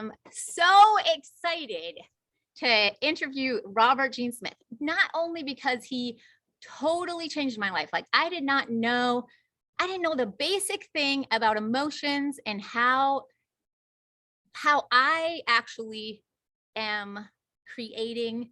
am so excited to interview Robert Gene Smith, not only because he totally changed my life. Like I didn't know the basic thing about emotions and how I actually am creating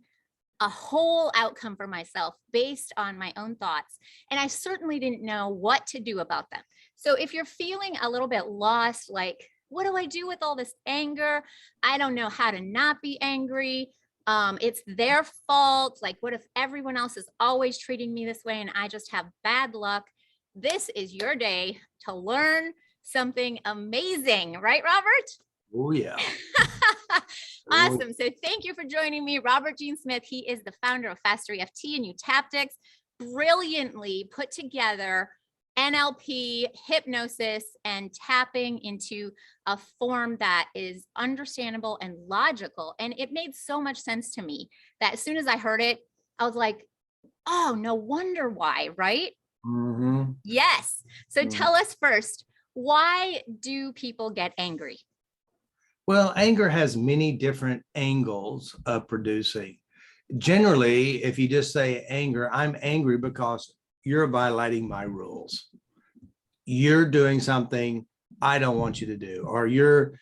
a whole outcome for myself based on my own thoughts. And I certainly didn't know what to do about them. So if you're feeling a little bit lost, like, what do I do with all this anger? I don't know how to not be angry. It's their fault. Like, what if everyone else is always treating me this way and I just have bad luck? This is your day to learn something amazing, right, Robert? Oh, yeah. Awesome. So thank you for joining me, Robert Gene Smith. He is the founder of Faster EFT and Utaptics, brilliantly put together NLP, hypnosis, and tapping into a form that is understandable and logical. And it made so much sense to me that as soon as I heard it, I was like, oh, no wonder why, right? Mm-hmm. Yes. So tell us first, why do people get angry? Well, anger has many different angles of producing. Generally, if you just say anger, I'm angry because you're violating my rules. You're doing something I don't want you to do, or you're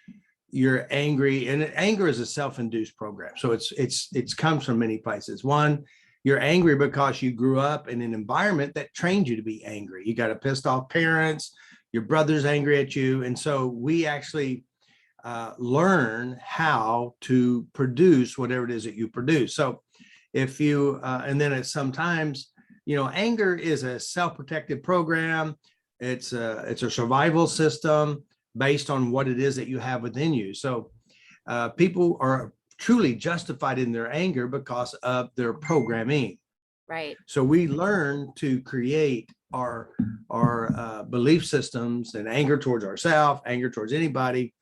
angry. And anger is a self-induced program. So it comes from many places. One, you're angry because you grew up in an environment that trained you to be angry. You got a pissed off parents, your brother's angry at you. And so we actually learn how to produce whatever it is that you produce. So if you, and then it's sometimes, anger is a self-protective program. It's a survival system based on what it is that you have within you. So people are truly justified in their anger because of their programming. Right. So we learn to create our belief systems and anger towards ourselves, anger towards anybody.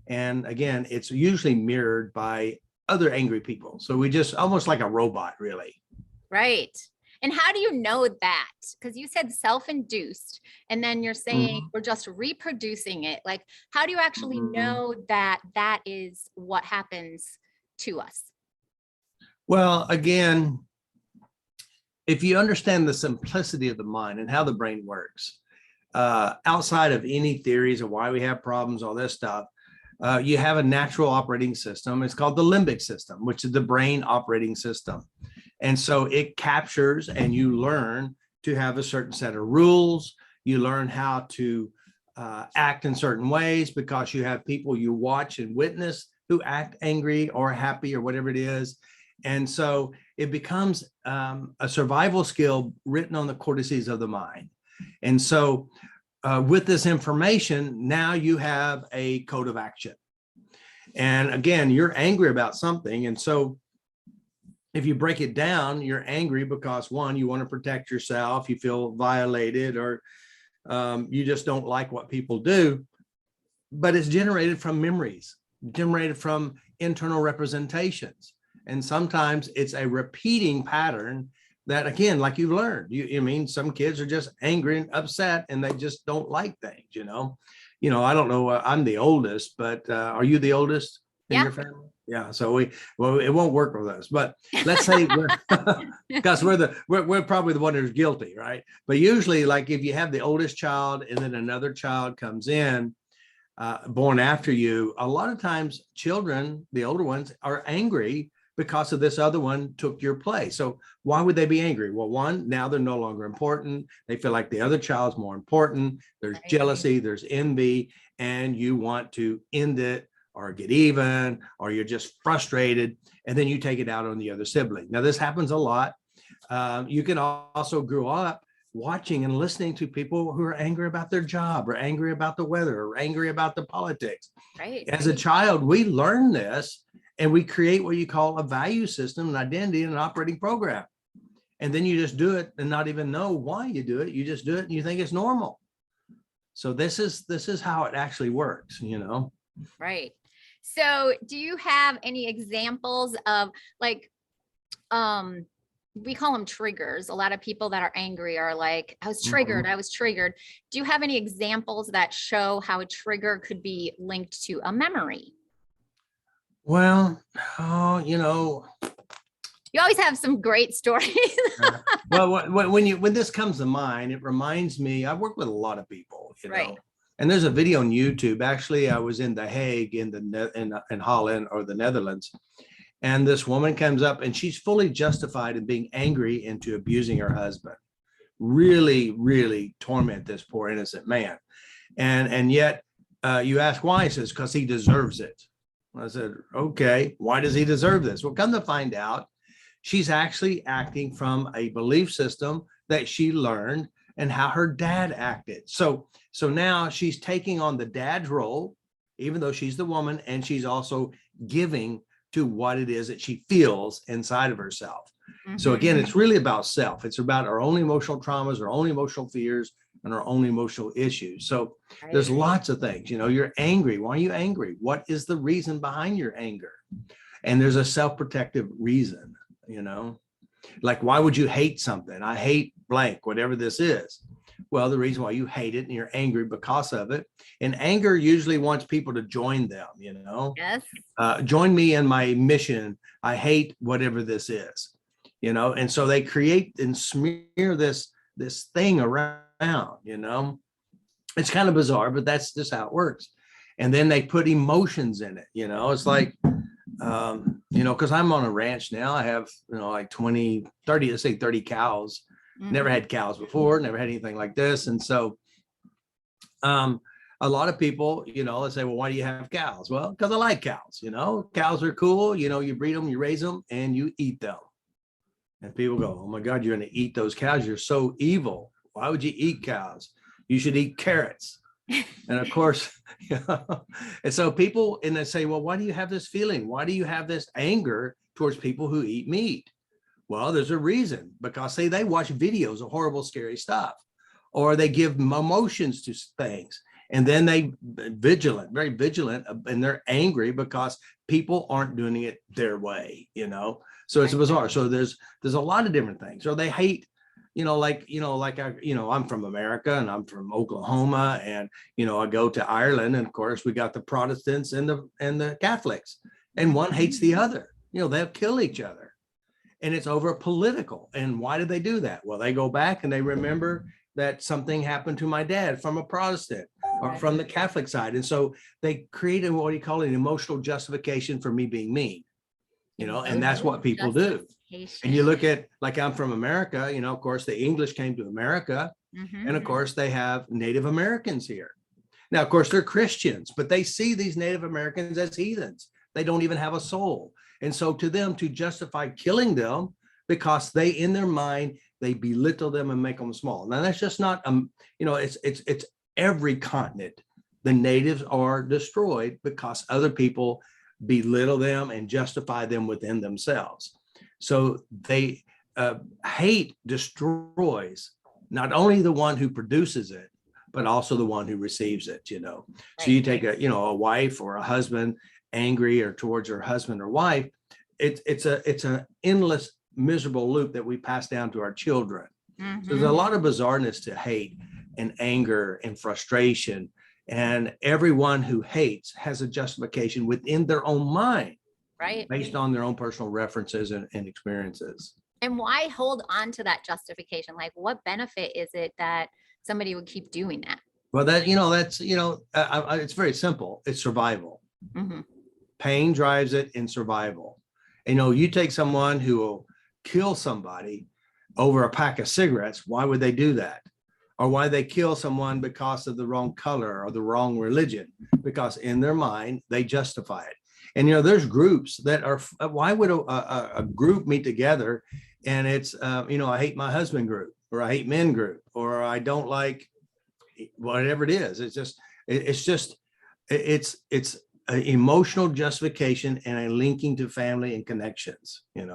And again, it's usually mirrored by other angry people. So we just almost like a robot, really. Right. And how do you know that? Because you said self-induced, and then you're saying we're just reproducing it. Like, how do you actually know that that is what happens to us? Well, again, if you understand the simplicity of the mind and how the brain works, outside of any theories of why we have problems, all this stuff, you have a natural operating system. It's called the limbic system, which is the brain operating system. And so it captures, and you learn to have a certain set of rules. You learn how to act in certain ways because you have people you watch and witness who act angry or happy or whatever it is. And so it becomes a survival skill written on the cortices of the mind. And so with this information, now you have a code of action. And again, you're angry about something. And so if you break it down, you're angry because, one, you want to protect yourself, you feel violated, or you just don't like what people do. But it's generated from memories, generated from internal representations. And sometimes it's a repeating pattern that, again, like you've learned, I mean, some kids are just angry and upset and they just don't like things, I don't know, I'm the oldest, but are you the oldest in your family? Yeah. So it won't work with us, but let's say because we're probably the one who's guilty, right? But usually, like if you have the oldest child and then another child comes in, born after you, a lot of times children, the older ones, are angry because of this other one took your place. So why would they be angry? Well, one, now they're no longer important. They feel like the other child's more important. There's jealousy, there's envy, and you want to end it or get even, or you're just frustrated, and then you take it out on the other sibling. Now, this happens a lot. You can also grow up watching and listening to people who are angry about their job, or angry about the weather, or angry about the politics. Right. As a child, we learn this, and we create what you call a value system, an identity, and an operating program. And then you just do it and not even know why you do it. You just do it and you think it's normal. So this is how it actually works, Right. So do you have any examples of, like, we call them triggers. A lot of people that are angry are like, I was triggered. Do you have any examples that show how a trigger could be linked to a memory? Well, oh, you know, You always have some great stories. uh, well, when this comes to mind, it reminds me. I work with a lot of people, you Right. know, and there's a video on YouTube. Actually, I was in The Hague in in Holland or the Netherlands, and this woman comes up and she's fully justified in being angry into abusing her husband. Really, really torment this poor innocent man, and yet you ask why. He says because he deserves it. I said, okay, why does he deserve this? Well, come to find out, she's actually acting from a belief system that she learned and how her dad acted. So now she's taking on the dad's role, even though she's the woman, and she's also giving to what it is that she feels inside of herself. So again, Mhm. it's really about self. It's about our own emotional traumas, our own emotional fears, and our own emotional issues. So there's Right. lots of things. You know, you're angry. Why are you angry? What is the reason behind your anger? And there's a self-protective reason, you know, like why would you hate something? I hate blank, whatever this is. Well, the reason why you hate it and you're angry because of it. And anger usually wants people to join them, you know, Yes. join me in my mission. I hate whatever this is, you know, and so they create and smear this thing around, you know. It's kind of bizarre, but that's just how it works. And then they put emotions in it, you know. It's like you know, because I'm on a ranch now. I have, you know, like 20, 30, let's say 30 cows. Never Mhm. had cows before, never had anything like this. And so um, a lot of people, you know, let's say, well, why do you have cows? Well, because I like cows, you know, cows are cool. You know, you breed them, you raise them, and you eat them. And people go, oh my God, you're going to eat those cows. You're so evil. Why would you eat cows? You should eat carrots. And of course, you know, and so people, and they say, well, why do you have this feeling? Why do you have this anger towards people who eat meat? Well, there's a reason, because say they watch videos of horrible, scary stuff, or they give emotions to things. And then they vigilant, very vigilant, and they're angry because people aren't doing it their way, you know. So it's Right. bizarre. So there's a lot of different things. Or they hate, I'm from America and I'm from Oklahoma, and I go to Ireland, and of course we got the Protestants and the Catholics, and one Mhm. hates the other. They'll kill each other, and it's over political. And why did they do that? Well, they go back and they remember that something happened to my dad from a Protestant or Right. from the Catholic side, and so they created what do you call it, an emotional justification for me being mean, and that's Emotional what people do. And you justification. look at, like, I'm from America, of course, the English came to America, Mhm. and of course, they have Native Americans here. Now, of course, they're Christians, but they see these Native Americans as heathens. They don't even have a soul. And so to them, to justify killing them, because they, in their mind, they belittle them and make them small. Now, that's just not, it's every continent. The natives are destroyed because other people belittle them and justify them within themselves. So they hate destroys not only the one who produces it, but also the one who receives it. So Right. you take a wife or a husband angry or towards her husband or wife, it's an endless miserable loop that we pass down to our children. So there's a Mhm. lot of bizarreness to hate and anger and frustration. And everyone who hates has a justification within their own mind Right. based on their own personal references and experiences. And why hold on to that justification? Like, what benefit is it that somebody would keep doing that? Well, it's very simple. It's survival. Mhm. Pain drives it in survival. You take someone who will kill somebody over a pack of cigarettes. Why would they do that? Or why they kill someone because of the wrong color or the wrong religion? Because in their mind, they justify it. And, there's groups that are, why would a group meet together and it's, I hate my husband group, or I hate men group, or I don't like whatever it is. It's an emotional justification and a linking to family and connections. And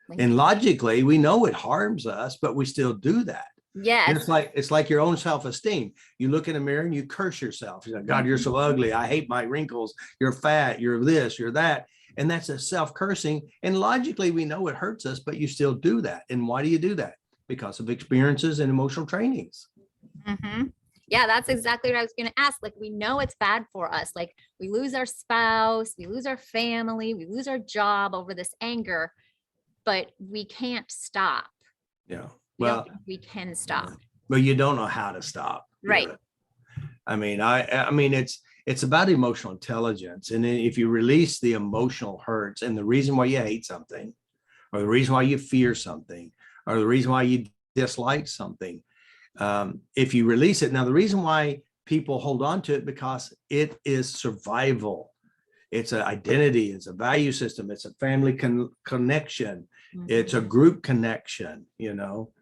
Linking. logically, we know it harms us, but we still do that. And Yes. it's like your own self-esteem. You look in a mirror and you curse yourself. You're like, God, you're so ugly. I hate my wrinkles. You're fat. You're this, you're that. And that's a self-cursing. And logically, we know it hurts us, but you still do that. And why do you do that? Because of experiences and emotional trainings. Mhm. Yeah, that's exactly what I was going to ask. Like, we know it's bad for us. Like, we lose our spouse, we lose our family, we lose our job over this anger, but we can't stop. Yeah. We don't Well, think we can stop. but you don't know how to stop. Right. I mean, I mean, it's about emotional intelligence. And then if you release the emotional hurts and the reason why you hate something, or the reason why you fear something, or the reason why you dislike something, if you release it. Now, the reason why people hold on to it, because it is survival. It's an identity, it's a value system, it's a family connection, it's a group connection, you know.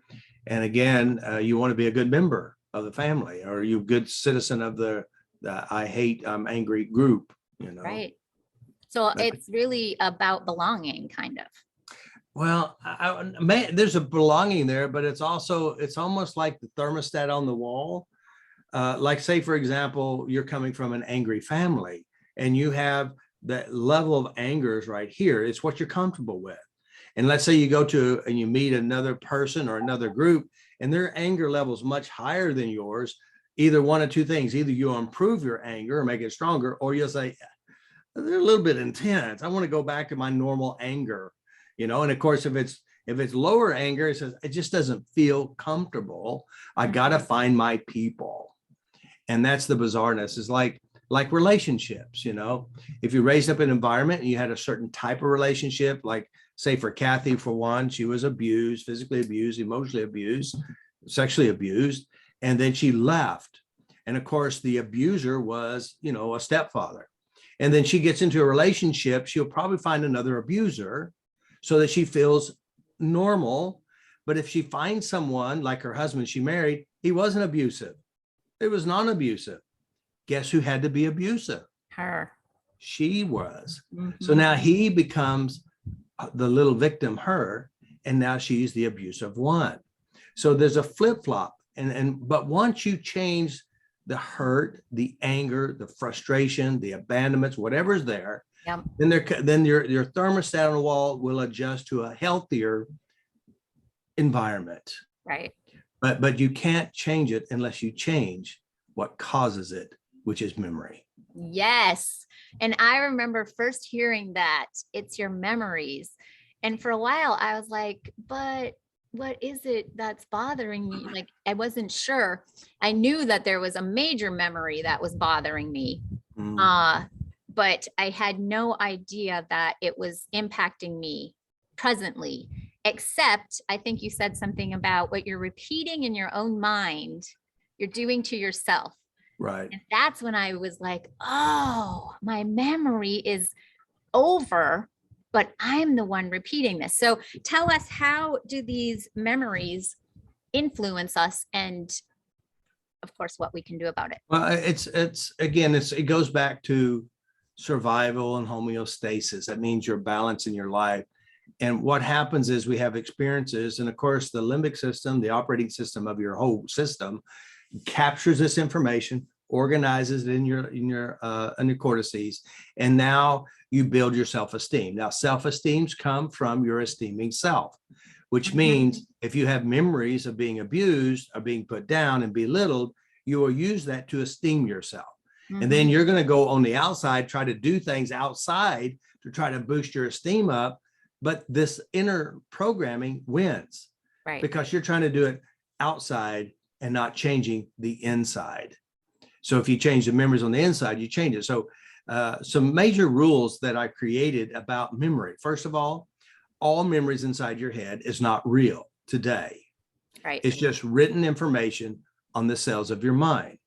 And again, you want to be a good member of the family, or you a good citizen of the I'm angry group, you know. Right. So But, it's really about belonging, kind of. well, there's a belonging there, but it's almost like the thermostat on the wall. Like, say, for example, you're coming from an angry family and you have that level of anger is right here. It's what you're comfortable with. And let's say you go to and you meet another person or another group and their anger level is much higher than yours. Either one of two things: either you'll improve your anger or make it stronger, or you'll say, they're a little bit intense. I want to go back to my normal anger, you know. And of course, if it's lower anger, it says it just doesn't feel comfortable. I got to find my people. And that's the bizarreness, is like relationships, you know. If you raised up an environment and you had a certain type of relationship, like, say, for Kathy, for one, she was abused, physically abused, emotionally abused, sexually abused, and then she left. And of course, the abuser was, you know, a stepfather. And then she gets into a relationship, she'll probably find another abuser so that she feels normal. But if she finds someone like her husband she married, he wasn't abusive. It was non-abusive. Guess who had to be abusive? Her. She was. So now he becomes the little victim, her, and now she's the abusive one. So there's a flip-flop. But once you change the hurt, the anger, the frustration, the abandonments, whatever's there, Yep. then your thermostat on the wall will adjust to a healthier environment. Right. But you can't change it unless you change what causes it, which is memory. Yes. And I remember first hearing that it's your memories. And for a while I was like, but what is it that's bothering me? Like, I wasn't sure. I knew that there was a major memory that was bothering me. But I had no idea that it was impacting me presently, except I think you said something about what you're repeating in your own mind, you're doing to yourself. Right. And that's when I was like, oh, my memory is over, but I'm the one repeating this. So tell us, how do these memories influence us? And of course, what we can do about it. Well, it goes back to survival and homeostasis. That means your balance in your life. And what happens is we have experiences, and of course, the limbic system, the operating system of your whole system, captures this information, organizes it in your cortices, and now you build your self-esteem. Now, self-esteems come from your esteeming self, which means if you have memories of being abused or being put down and belittled, you will use that to esteem yourself. And then you're going to go on the outside, try to do things outside to try to boost your esteem up. But this inner programming wins, Right. because you're trying to do it outside and not changing the inside. So if you change the memories on the inside, you change it. So some major rules that I created about memory. First of all memories inside your head is not real today. Right. It's just written information on the cells of your mind.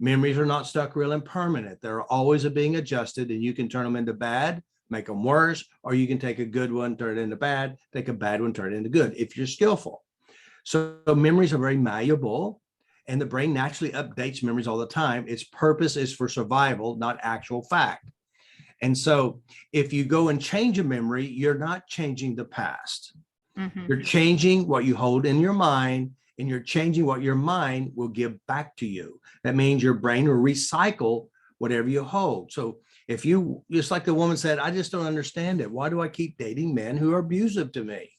Memories are not stuck real and permanent. They're always being adjusted, and you can turn them into bad, make them worse, or you can take a good one, turn it into bad, take a bad one, turn it into good, if you're skillful. So memories are very malleable, and the brain naturally updates memories all the time. Its purpose is for survival, not actual fact. And so if you go and change a memory, you're not changing the past. You're changing what you hold in your mind, and you're changing what your mind will give back to you. That means your brain will recycle whatever you hold. So if you, just like the woman said, I just don't understand it. Why do I keep dating men who are abusive to me?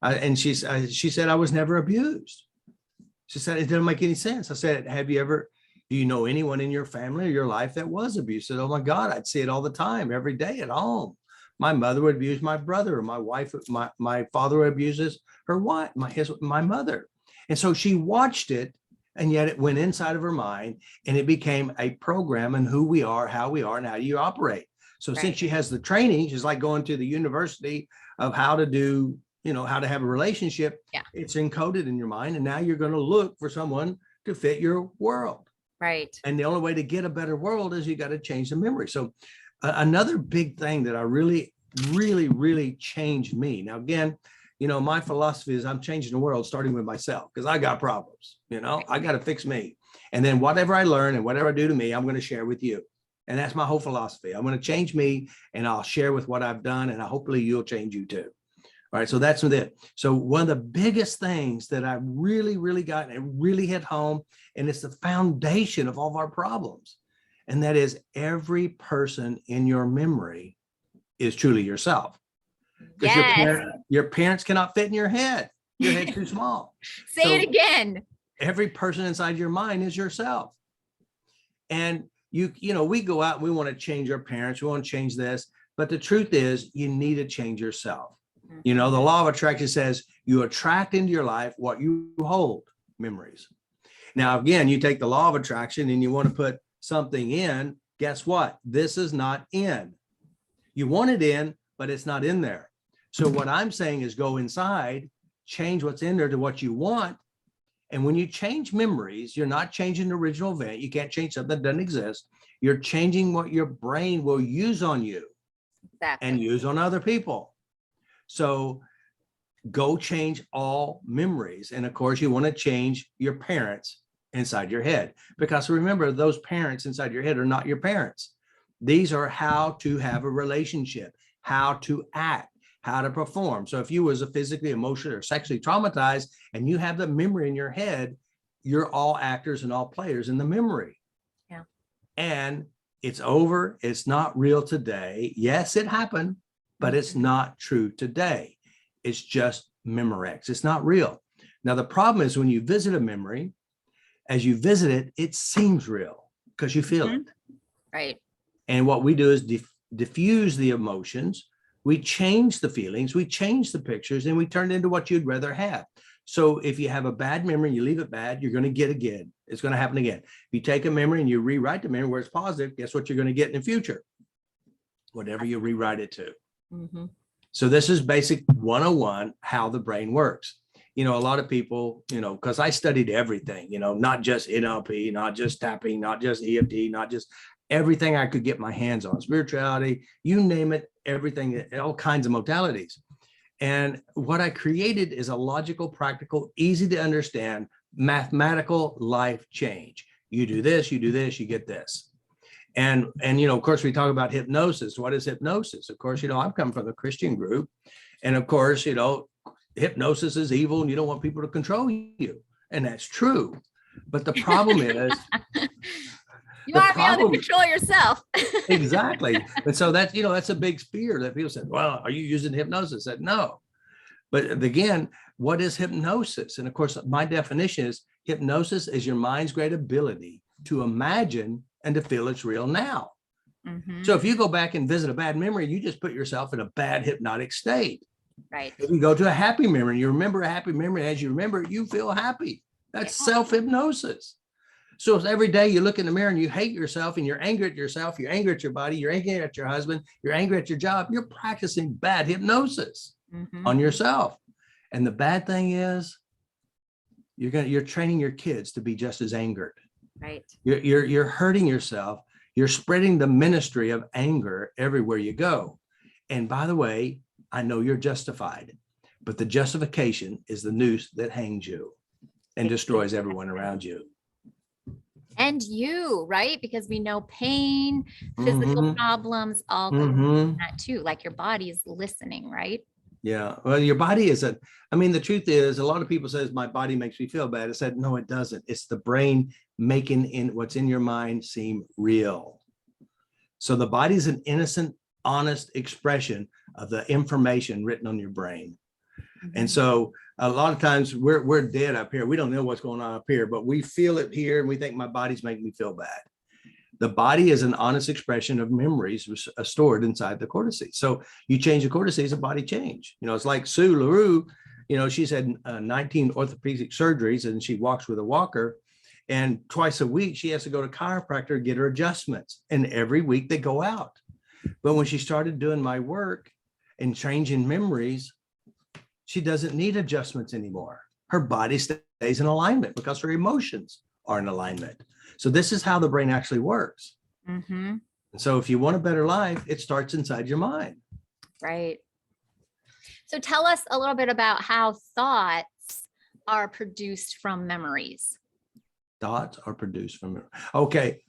And she said, I was never abused. She said, it didn't make any sense. I said, do you know anyone in your family or your life that was abused? She said, oh my God, I'd see it all the time, every day at home. My mother would abuse my brother, or my wife, my father abuses her wife, my mother. And so she watched it, and yet it went inside of her mind, and it became a program in who we are, how we are, and how you operate. So Right. since she has the training, she's like going to the university of how to do, how to have a relationship. Yeah. It's encoded in your mind. And now you're going to look for someone to fit your world. Right. And the only way to get a better world is you got to change the memory. So another big thing that I really, really, really changed me. Now, again, my philosophy is I'm changing the world, starting with myself, because I got problems, I got to fix me. And then whatever I learn and whatever I do to me, I'm going to share with you. And that's my whole philosophy. I'm going to change me, and I'll share with what I've done, and hopefully you'll change you too. All right. So that's with it. So one of the biggest things that I really, really got, and it really hit home, and it's the foundation of all of our problems. And that is, every person in your memory is truly yourself. Because Yes. your parents cannot fit in your head. Your head's too small. Say it again. Every person inside your mind is yourself. And we go out and we want to change our parents. We want to change this. But the truth is, you need to change yourself. The law of attraction says you attract into your life what you hold, memories. Now, again, you take the law of attraction and you want to put something in. Guess what? This is not in. You want it in, but it's not in there. So what I'm saying is, go inside, change what's in there to what you want. And when you change memories, you're not changing the original event. You can't change something that doesn't exist. You're changing what your brain will use on you. Exactly. And use on other people. So go change all memories. And of course, you want to change your parents inside your head, because remember, those parents inside your head are not your parents. These are how to have a relationship, how to act, how to perform. So if you was a physically, emotionally, or sexually traumatized, and you have the memory in your head, you're all actors and all players in the memory. Yeah. And it's over. It's not real today. Yes, it happened, but it's not true today. It's just Memorex. It's not real. Now, the problem is, when you visit a memory, as you visit it, it seems real because you feel it. Right. And what we do is diffuse the emotions. We change the feelings, we change the pictures, and we turn it into what you'd rather have. So if you have a bad memory and you leave it bad, you're going to get again. It's going to happen again. If you take a memory and you rewrite the memory where it's positive, guess what you're going to get in the future? Whatever you rewrite it to. So this is basic 101, how the brain works. A lot of people, because I studied everything, not just NLP, not just tapping, not just EFT, not just everything I could get my hands on, spirituality, you name it, everything, all kinds of modalities. And what I created is a logical, practical, easy to understand, mathematical life change. You do this, you get this. And of course, we talk about hypnosis. What is hypnosis? Of course, I'm coming from the Christian group. And of course, hypnosis is evil and you don't want people to control you. And that's true. But the problem is, you want to be able to control yourself. Exactly. And so that's, that's a big fear that people said, well, are you using hypnosis? I said, no. But again, what is hypnosis? And of course, my definition is, hypnosis is your mind's great ability to imagine and to feel it's real now. So if you go back and visit a bad memory, you just put yourself in a bad hypnotic state. Right. If you go to a happy memory, you remember a happy memory, as you remember it, you feel happy. That's self-hypnosis. So if every day you look in the mirror and you hate yourself and you're angry at yourself, you're angry at your body, you're angry at your husband, you're angry at your job, you're practicing bad hypnosis on yourself. And the bad thing is, you're training your kids to be just as angered. Right. You're hurting yourself. You're spreading the ministry of anger everywhere you go. And by the way, I know you're justified, but the justification is the noose that hangs you and destroys everyone around you. And you, right? Because we know pain, physical problems, all go into that too. Like your body is listening, right? Yeah. Well, your body isn't. I mean, the truth is, a lot of people says my body makes me feel bad. I said, no, it doesn't. It's the brain making what's in your mind seem real. So the body is an innocent, honest expression of the information written on your brain. And Mhm. so a lot of times we're dead up here. We don't know what's going on up here, but we feel it here and we think my body's making me feel bad. The body is an honest expression of memories stored inside the cortices. So you change the cortices, the body change. It's like Sue LaRue, she's had 19 orthopedic surgeries and she walks with a walker. And twice a week, she has to go to chiropractor and get her adjustments. And every week they go out. But when she started doing my work and changing memories, she doesn't need adjustments anymore. Her body stays in alignment because her emotions are in alignment. So this is how the brain actually works. Mm-hmm. And so if you want a better life, it starts inside your mind. Right. So tell us a little bit about how thoughts are produced from memories. Thoughts are produced from memory. Okay.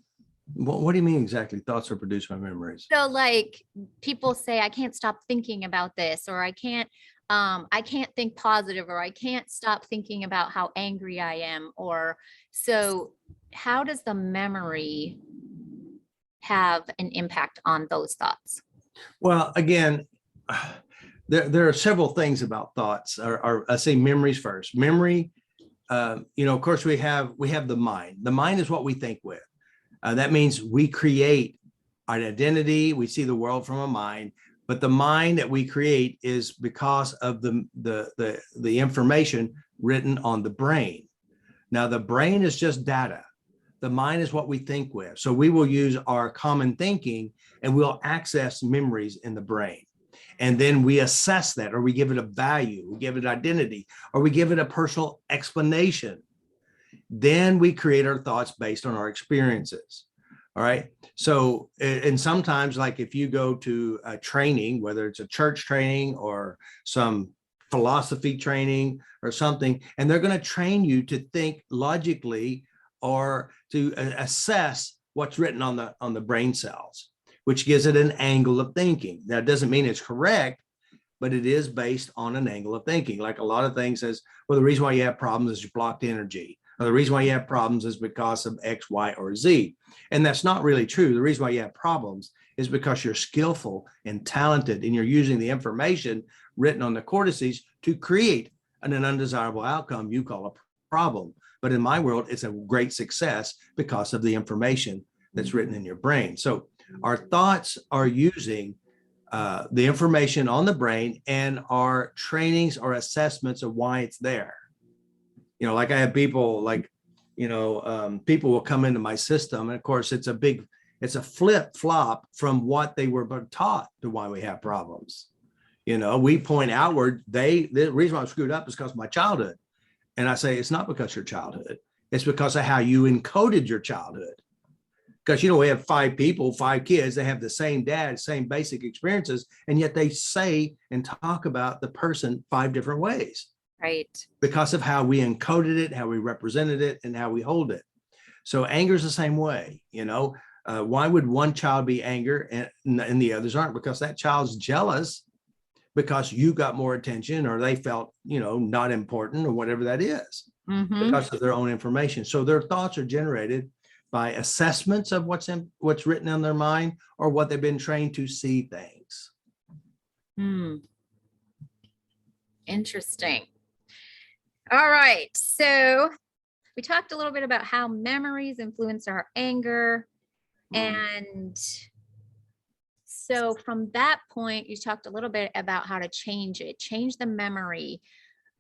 What do you mean exactly? Thoughts are produced by memories. So like people say, I can't stop thinking about this, or I can't think positive, or I can't stop thinking about how angry I am. Or so how does the memory have an impact on those thoughts? Well, again, there are several things about thoughts, or I say memories first. Memory, of course, we have the mind. The mind is what we think with. That means we create our identity. We see the world from a mind, but the mind that we create is because of the information written on the brain. Now, the brain is just data. The mind is what we think with. So we will use our common thinking and we'll access memories in the brain. And then we assess that, or we give it a value, we give it identity, or we give it a personal explanation. Then we create our thoughts based on our experiences. All right. So, and sometimes, like if you go to a training, whether it's a church training or some philosophy training or something, and they're going to train you to think logically or to assess what's written on the brain cells, which gives it an angle of thinking. That doesn't mean it's correct, but it is based on an angle of thinking. Like a lot of things says, well, the reason why you have problems is you blocked energy. Or the reason why you have problems is because of X, Y, or Z. And that's not really true. The reason why you have problems is because you're skillful and talented and you're using the information written on the cortices to create an undesirable outcome you call a problem. But in my world, it's a great success because of the information that's written in your brain. So our thoughts are using the information on the brain and our trainings or assessments of why it's there. Like I have people people will come into my system. And of course, it's a flip flop from what they were taught to why we have problems. We point outward. The reason why I'm screwed up is because of my childhood. And I say, it's not because of your childhood. It's because of how you encoded your childhood. Because, we have 5 kids, they have the same dad, same basic experiences, and yet they say and talk about the person 5 different ways. Right. Because of how we encoded it, how we represented it, and how we hold it. So anger is the same way. Why would one child be angry and the others aren't? Because that child's jealous because you got more attention, or they felt, not important, or whatever that is, because of their own information. So their thoughts are generated by assessments of what's written in their mind, or what they've been trained to see things. Interesting. All right. So we talked a little bit about how memories influence our anger. And so from that point, you talked a little bit about how to change the memory.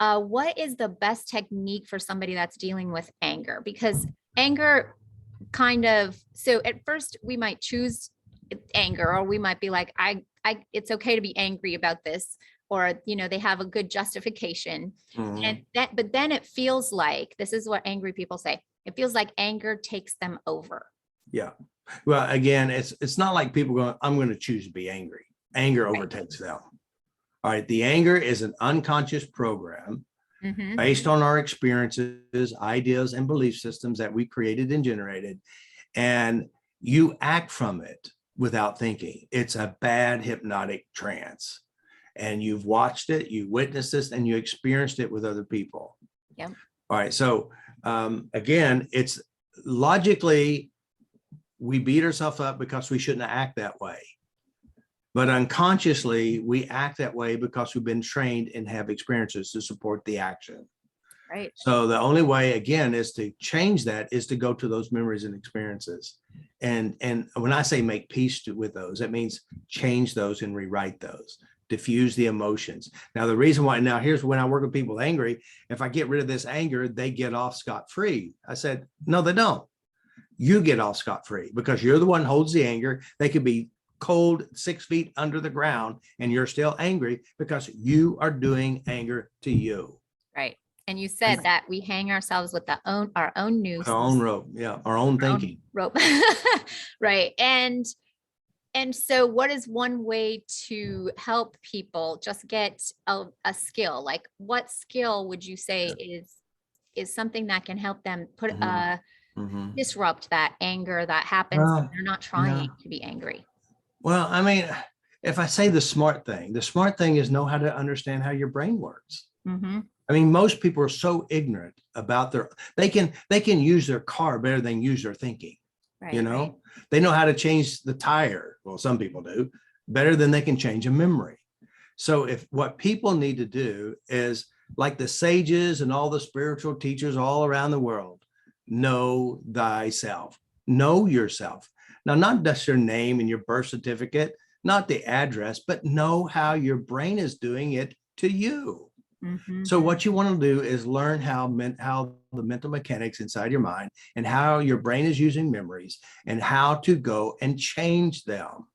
What is the best technique for somebody that's dealing with anger? Because anger so at first we might choose anger, or we might be like, it's okay to be angry about this, or, they have a good justification. But then it feels like, this is what angry people say, it feels like anger takes them over. Yeah. Well, again, it's not like people going, I'm going to choose to be angry. Anger overtakes them. All right. The anger is an unconscious program based on our experiences, ideas, and belief systems that we created and generated. And you act from it without thinking. It's a bad hypnotic trance. And you've watched it, you witnessed this, and you experienced it with other people. Yep. All right. So again, it's logically, we beat ourselves up because we shouldn't act that way. But unconsciously, we act that way because we've been trained and have experiences to support the action. Right. So the only way, again, is to change that is to go to those memories and experiences. And when I say make peace with those, that means change those and rewrite those, diffuse the emotions. Now, the reason why, now here's when I work with people angry, if I get rid of this anger, they get off scot-free. I said, no, they don't. You get off scot-free because you're the one who holds the anger. They could be cold 6 feet under the ground and you're still angry because you are doing anger to you. Right. And you said that we hang ourselves with our own noose, Our own rope. Yeah. Our own thinking. rope. Right. And so what is one way to help people just get a skill? Like what skill would you say is something that can help them put disrupt that anger that happens when they're not trying to be angry? Well, I mean, if I say the smart thing is know how to understand how your brain works. Mm-hmm. I mean, most people are so ignorant about they can use their car better than use their thinking. Right, you know, right. They know how to change the tire. Well, some people do better than they can change a memory. So if what people need to do is like the sages and all the spiritual teachers all around the world, know thyself, know yourself. Now, not just your name and your birth certificate, not the address, but know how your brain is doing it to you. Mm-hmm. So what you want to do is learn how the mental mechanics inside your mind and how your brain is using memories and how to go and change them.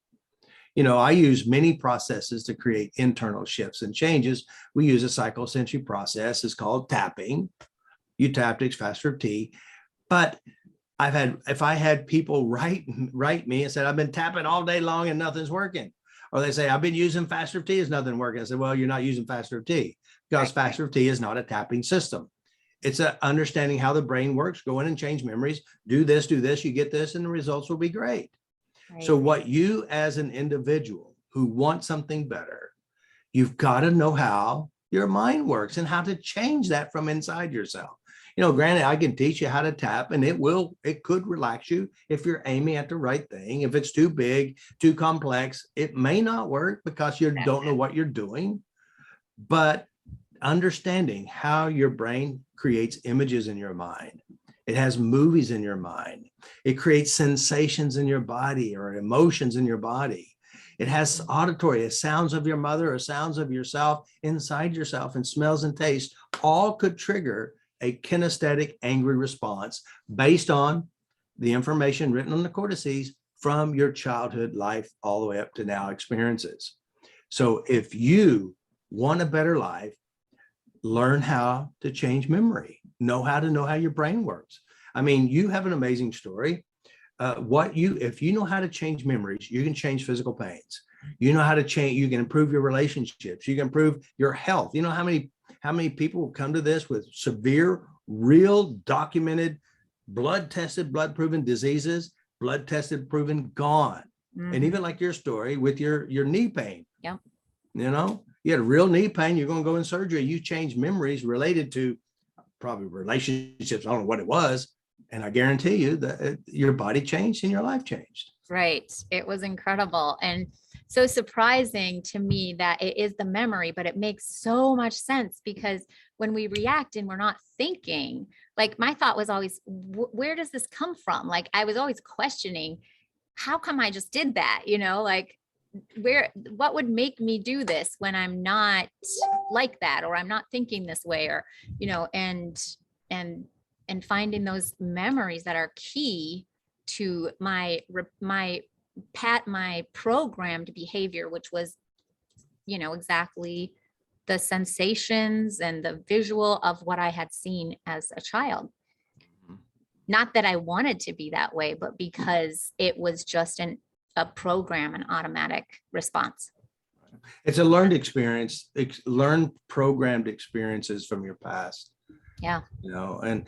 I use many processes to create internal shifts and changes. We use a psychosensory process. It's called tapping. You tap to faster T. But if I had people write me and said, I've been tapping all day long and nothing's working. Or they say, I've been using faster T, is nothing working. I said, well, you're not using faster T because faster T is not a tapping system. It's a understanding how the brain works. Go in and change memories. Do this, you get this, and the results will be great. Right. So what you as an individual who wants something better, you've got to know how your mind works and how to change that from inside yourself. Granted, I can teach you how to tap and it could relax you if you're aiming at the right thing. If it's too big, too complex, it may not work because you don't know what you're doing. But understanding how your brain creates images in your mind, it has movies in your mind, it creates sensations in your body or emotions in your body. It has auditory, sounds of your mother or sounds of yourself inside yourself, and smells and tastes all could trigger a kinesthetic angry response based on the information written on the cortices from your childhood life all the way up to now experiences. So if you want a better life, learn how to change memory, know how your brain works. I mean, you have an amazing story. If you know how to change memories, you can change physical pains. You know how to change, you can improve your relationships, you can improve your health. You know how many people will come to this with severe, real, documented, blood-tested, blood-proven diseases, blood-tested, proven, gone. Mm-hmm. And even like your story with your knee pain. Yep. You had a real knee pain, you're going to go in surgery, you change memories related to probably relationships, I don't know what it was. And I guarantee you that your body changed and your life changed. Right. It was incredible. And so surprising to me that it is the memory, but it makes so much sense because when we react and we're not thinking, like my thought was always, where does this come from? Like I was always questioning, how come I just did that? Like what would make me do this when I'm not like that, or I'm not thinking this way, or, and finding those memories that are key to my programmed behavior, which was, exactly the sensations and the visual of what I had seen as a child. Not that I wanted to be that way, but because it was just a program, an automatic response. It's a learned experience, learned programmed experiences from your past. Yeah. I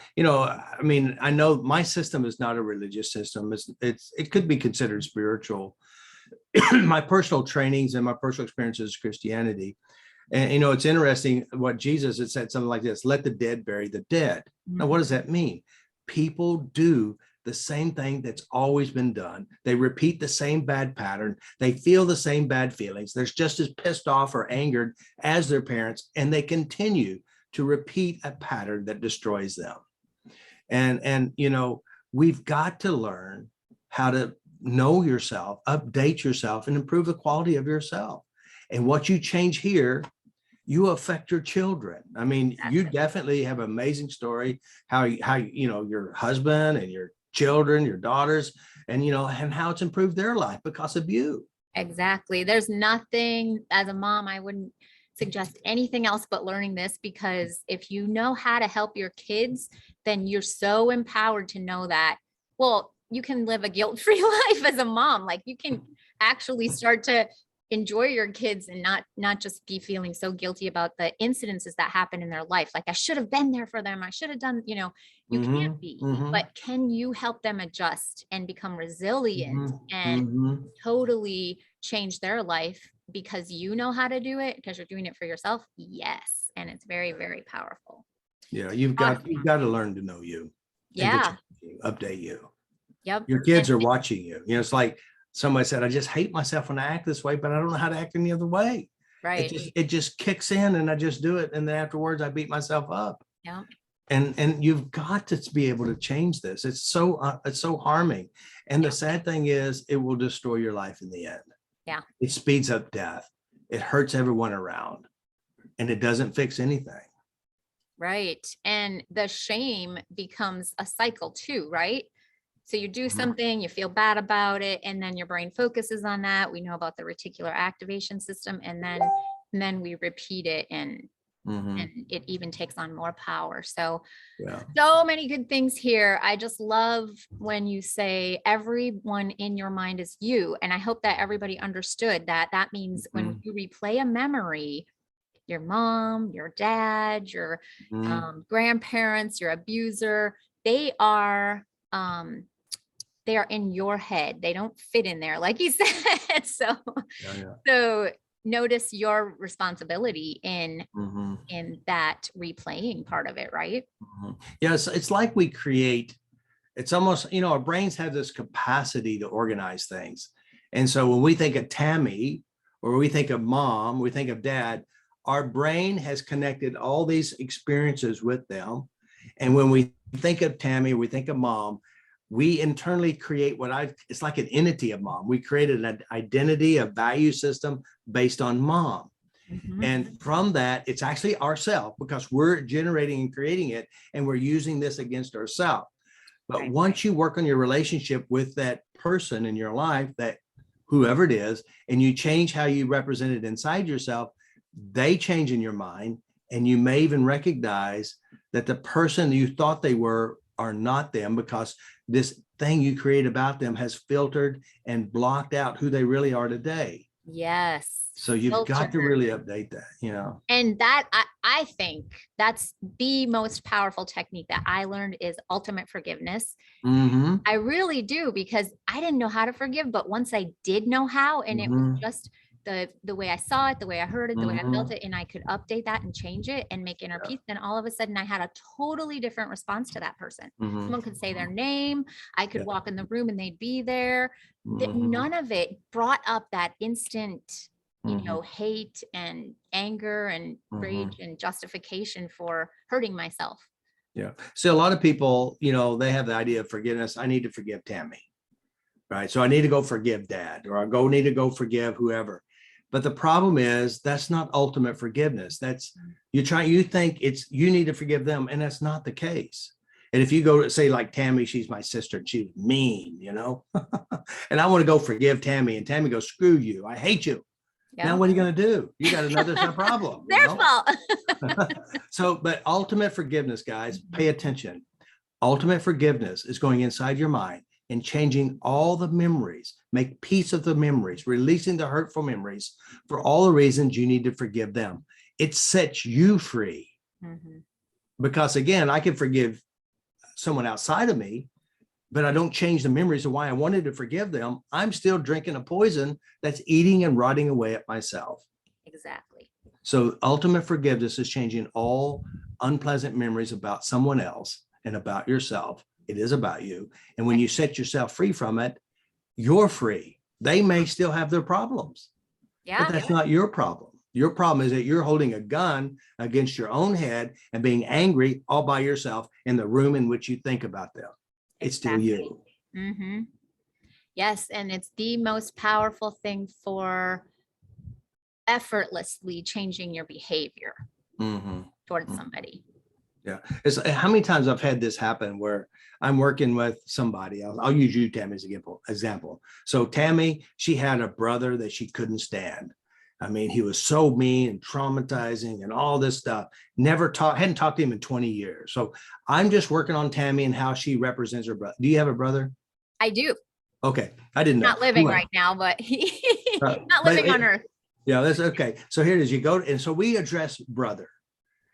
mean, I know my system is not a religious system. It could be considered spiritual. My personal trainings and my personal experiences is Christianity. And, it's interesting what Jesus had said, something like this: let the dead bury the dead. Mm-hmm. Now, what does that mean? People do the same thing that's always been done. They repeat the same bad pattern. They feel the same bad feelings. They're just as pissed off or angered as their parents, and they continue to repeat a pattern that destroys them. And you know, we've got to learn how to know yourself, update yourself, and improve the quality of yourself. And what you change here, you affect your children. I mean, you definitely have an amazing story, how you know, your husband and your children, your daughters, and, you know, and how it's improved their life because of you. Exactly. There's nothing, as a mom, I wouldn't suggest anything else but learning this, because if you know how to help your kids, then you're so empowered to know that, well, you can live a guilt-free life as a mom. Like, you can actually start to enjoy your kids and not just be feeling so guilty about the incidences that happen in their life. Like, I should have been there for them. I should have done, you know, you can't be, but can you help them adjust and become resilient and totally change their life because you know how to do it, because you're doing it for yourself? Yes. And it's very, very powerful. Yeah, you've got to learn to know you. Yeah. Update you. Yep. Your kids are watching you. You know, it's like somebody said, I just hate myself when I act this way, but I don't know how to act any other way. Right. It just kicks in and I just do it. And then afterwards I beat myself up. Yeah. And you've got to be able to change this. It's so harming. And the sad thing is, it will destroy your life in the end. Yeah. It speeds up death. It hurts everyone around, and it doesn't fix anything. Right. And the shame becomes a cycle too, right? So you do something, you feel bad about it, and then your brain focuses on that. We know about the reticular activation system, and then we repeat it, and it even takes on more power. So, so many good things here. I just love when you say everyone in your mind is you. And I hope that everybody understood that. That means when you replay a memory, your mom, your dad, your grandparents, your abuser, they are in your head. They don't fit in there, like you said. So notice your responsibility in that replaying part of it, right? Yes, it's like we create, it's almost, you know, our brains have this capacity to organize things. And so when we think of Tammy, or we think of mom, we think of dad, our brain has connected all these experiences with them. And when we think of Tammy, we think of mom, we internally create it's like an entity of mom. We created an identity, a value system based on mom. And from that, it's actually ourself, because we're generating and creating it, and we're using this against ourselves. But once you work on your relationship with that person in your life, that whoever it is, and you change how you represent it inside yourself, they change in your mind, and you may even recognize that the person you thought they were are not them, because this thing you create about them has filtered and blocked out who they really are today. Yes. So you've got to really update that, you know. And that I think that's the most powerful technique that I learned, is ultimate forgiveness. I really do, because I didn't know how to forgive, but once I did know how, and it was just the way I saw it, the way I heard it, the way I felt it, and I could update that and change it and make inner peace, then all of a sudden I had a totally different response to that person. Someone could say their name, I could walk in the room and they'd be there. None of it brought up that instant, you know, hate and anger and rage and justification for hurting myself. Yeah. So a lot of people, you know, they have the idea of forgiveness. I need to forgive Tammy, right? So I need to go forgive dad, or need to go forgive whoever. But the problem is, that's not ultimate forgiveness. That's you think you need to forgive them, and that's not the case. And if you go to say, like Tammy, she's my sister and she's mean, you know, and I want to go forgive Tammy, and Tammy goes, screw you, I hate you. Now what are you going to do? You got another problem. Their fault. So, but ultimate forgiveness, guys, pay attention. Ultimate forgiveness is going inside your mind and changing all the memories, make peace of the memories, releasing the hurtful memories for all the reasons you need to forgive them. It sets you free. Because again, I can forgive someone outside of me, but I don't change the memories of why I wanted to forgive them. I'm still drinking a poison that's eating and rotting away at myself. Exactly. So ultimate forgiveness is changing all unpleasant memories about someone else and about yourself It is about you. And when you set yourself free from it, you're free. They may still have their problems, but Yeah, that's not your problem. Your problem is that you're holding a gun against your own head and being angry all by yourself in the room in which you think about them. It's still exactly. you. Hmm. Yes, and it's the most powerful thing for effortlessly changing your behavior towards Mhm. somebody. Yeah. It's how many times I've had this happen where I'm working with somebody. I'll use you, Tammy, as an example. So Tammy, she had a brother that she couldn't stand. I mean, he was so mean and traumatizing and all this stuff. Hadn't talked to him in 20 years. So I'm just working on Tammy and how she represents her brother. Do you have a brother? I do. Okay. I didn't know. Not living Anyway, right now, but he not but living on earth. yeah, that's okay. So here it is. You go, and so we address brother.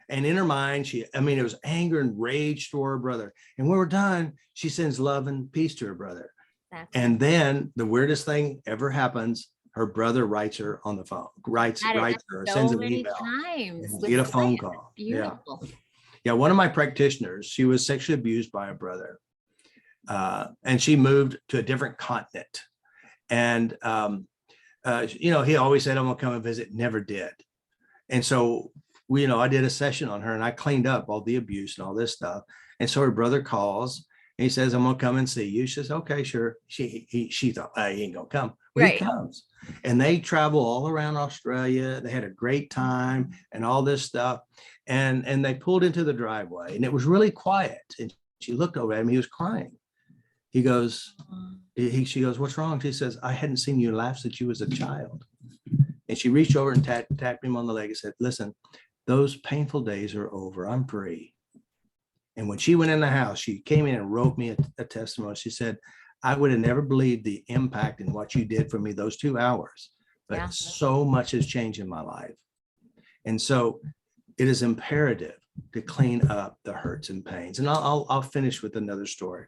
And in her mind, I mean, it was anger and rage to her brother. And when we're done, she sends love and peace to her brother. Exactly. And then the weirdest thing ever happens. Her brother writes her on the phone, writes That is her, so sends an many email, times and with get a phone clients. call. Yeah. Beautiful. Yeah. One of my practitioners, she was sexually abused by a brother. And she moved to a different continent. And, he always said, I'm going to come and visit, never did. And so I did a session on her and I cleaned up all the abuse and all this stuff. And so her brother calls and he says, I'm gonna come and see you. She says, okay, sure. She thought, he ain't gonna come. Well, he Right. comes and they travel all around Australia. They had a great time and all this stuff. And they pulled into the driveway and it was really quiet. And she looked over at him, he was crying. He goes, she goes, what's wrong? She says, I hadn't seen you laugh since you was a child. And she reached over and tapped him on the leg and said, listen, those painful days are over. I'm free. And when she went in the house, she came in and wrote me a testimony. She said, I would have never believed the impact and what you did for me those 2 hours, but Yeah. so much has changed in my life. And so it is imperative to clean up the hurts and pains. And I'll finish with another story.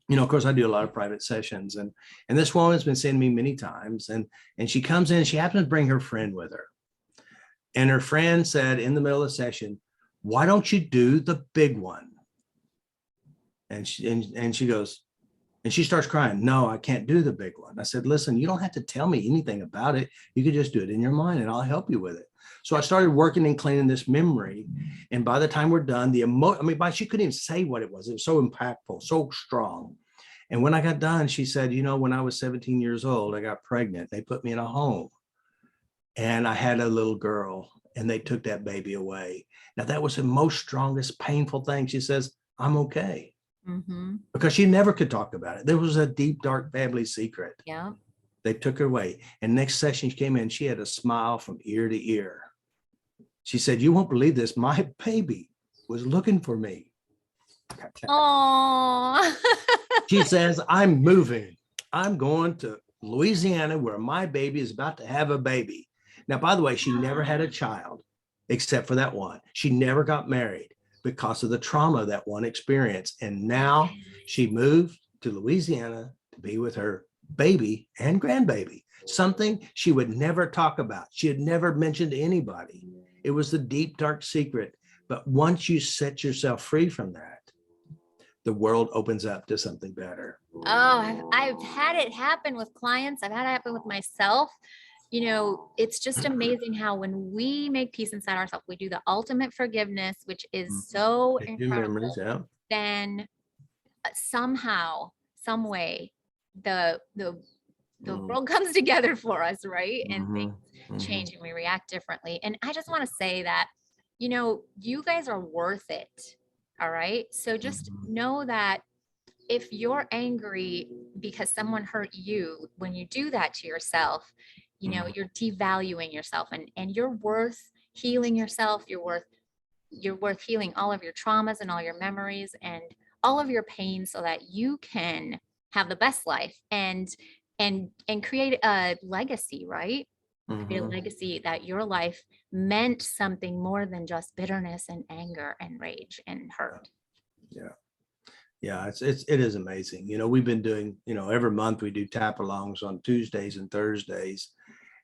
Of course, I do a lot of private sessions, and this woman's been seeing me many times, and she comes in, she happens to bring her friend with her. And her friend said in the middle of the session, why don't you do the big one? And she goes, and she starts crying. No, I can't do the big one. I said, listen, you don't have to tell me anything about it. You could just do it in your mind and I'll help you with it. So I started working and cleaning this memory. And by the time we're done, she couldn't even say what it was. It was so impactful, so strong. And when I got done, she said, when I was 17 years old, I got pregnant. They put me in a home and I had a little girl and they took that baby away. Now that was the most strongest, painful thing. She says, I'm okay. Because she never could talk about it. There was a deep, dark family secret. Yeah. They took her away. And next session she came in, she had a smile from ear to ear. She said, you won't believe this. My baby was looking for me. Oh. She says, I'm moving. I'm going to Louisiana where my baby is about to have a baby. Now, by the way, she never had a child except for that one. She never got married because of the trauma of that one experience. And now she moved to Louisiana to be with her baby and grandbaby, something she would never talk about. She had never mentioned to anybody. It was the deep, dark secret. But once you set yourself free from that, the world opens up to something better. Oh, I've had it happen with clients. I've had it happen with myself. It's just amazing how when we make peace inside ourselves, we do the ultimate forgiveness, which is so incredible. Yeah. Then somehow, some way, the world comes together for us, right? And things change and we react differently. And I just want to say that, you guys are worth it. All right. So just know that if you're angry because someone hurt you, when you do that to yourself, you're devaluing yourself and you're worth healing yourself. You're worth healing all of your traumas and all your memories and all of your pain so that you can have the best life and create a legacy, right? Create a legacy that your life meant something more than just bitterness and anger and rage and hurt. Yeah. Yeah, it is amazing. We've been doing, every month we do tap alongs on Tuesdays and Thursdays.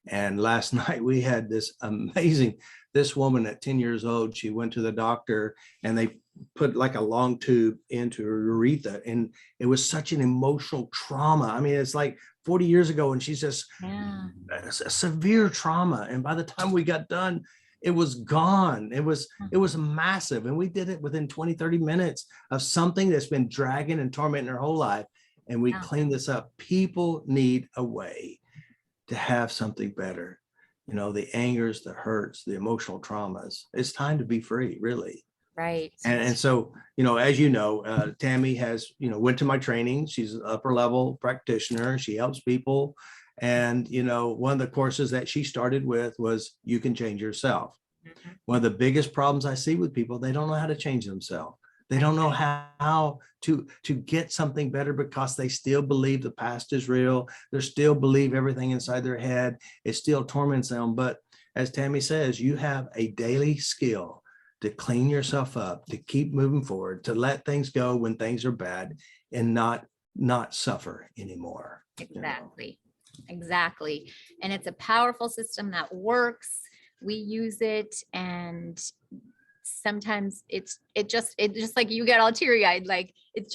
And last night we had this amazing, this woman at 10 years old, she went to the doctor and they put like a long tube into her urethra. And it was such an emotional trauma. I mean, it's like 40 years ago, and she's just Yeah. a severe trauma. And by the time we got done, it was gone. It was massive. And we did it within 20, 30 minutes of something that's been dragging and tormenting her whole life. And we Yeah. cleaned this up. People need a way to have something better. You know, the angers, the hurts, the emotional traumas. It's time to be free, really. Right. And so, you know, as you know, Tammy has, you know, went to my training. She's an upper level practitioner. She helps people. And, you know, one of the courses that she started with was You Can Change Yourself. Mhm. One of the biggest problems I see with people, they don't know how to change themselves. They don't know how to get something better because they still believe the past is real. They still believe everything inside their head. It still torments them. But as Tammy says, you have a daily skill to clean yourself up, to keep moving forward, to let things go when things are bad and not suffer anymore. Exactly. Exactly. And it's a powerful system that works. We use it, and sometimes it just like you get all teary-eyed, like it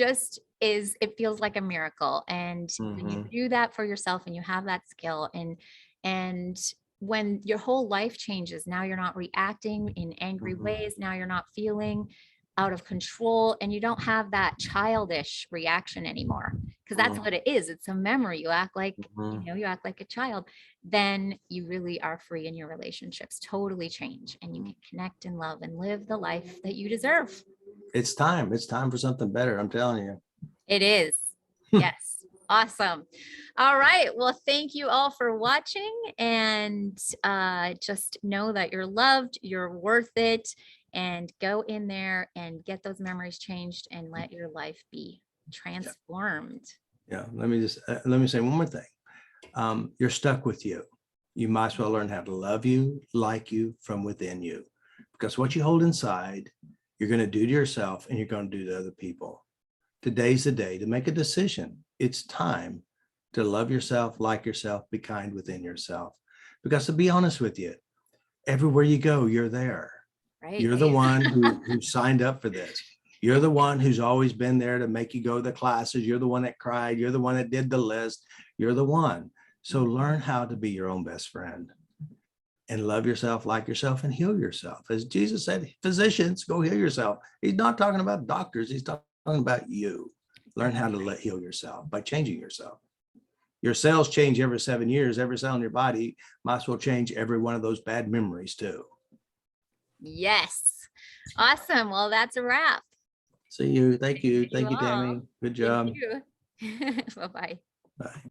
feels like a miracle. And when you Mhm. do that for yourself and you have that skill, and when your whole life changes, now you're not reacting in angry Mhm. ways, now you're not feeling out of control, and you don't have that childish reaction anymore, because that's what it is. It's a memory. You act like, Mhm. you act like a child. Then you really are free, and your relationships totally change, and you can connect and love and live the life that you deserve. It's time. It's time for something better. I'm telling you. It is. Yes. Awesome. All right. Well, thank you all for watching, and just know that you're loved, you're worth it, and go in there and get those memories changed and let your life be transformed. Yeah. Let me say one more thing. You're stuck with you. You might as well learn how to love you, like you from within you, because what you hold inside, you're going to do to yourself and you're going to do to other people. Today's the day to make a decision. It's time to love yourself, like yourself, be kind within yourself. Because to be honest with you, everywhere you go, you're there. Right. You're the one who signed up for this. You're the one who's always been there to make you go to the classes. You're the one that cried. You're the one that did the list. You're the one. So learn how to be your own best friend and love yourself, like yourself, and heal yourself. As Jesus said, physicians, go heal yourself. He's not talking about doctors. He's talking about you. Learn how to heal yourself by changing yourself. Your cells change every 7 years. Every cell in your body might as well change every one of those bad memories too. Yes. Awesome. Well, that's a wrap. See you. Thank you. You Thank you, all. Tammy. Good Thank job. you. Bye-bye. Bye.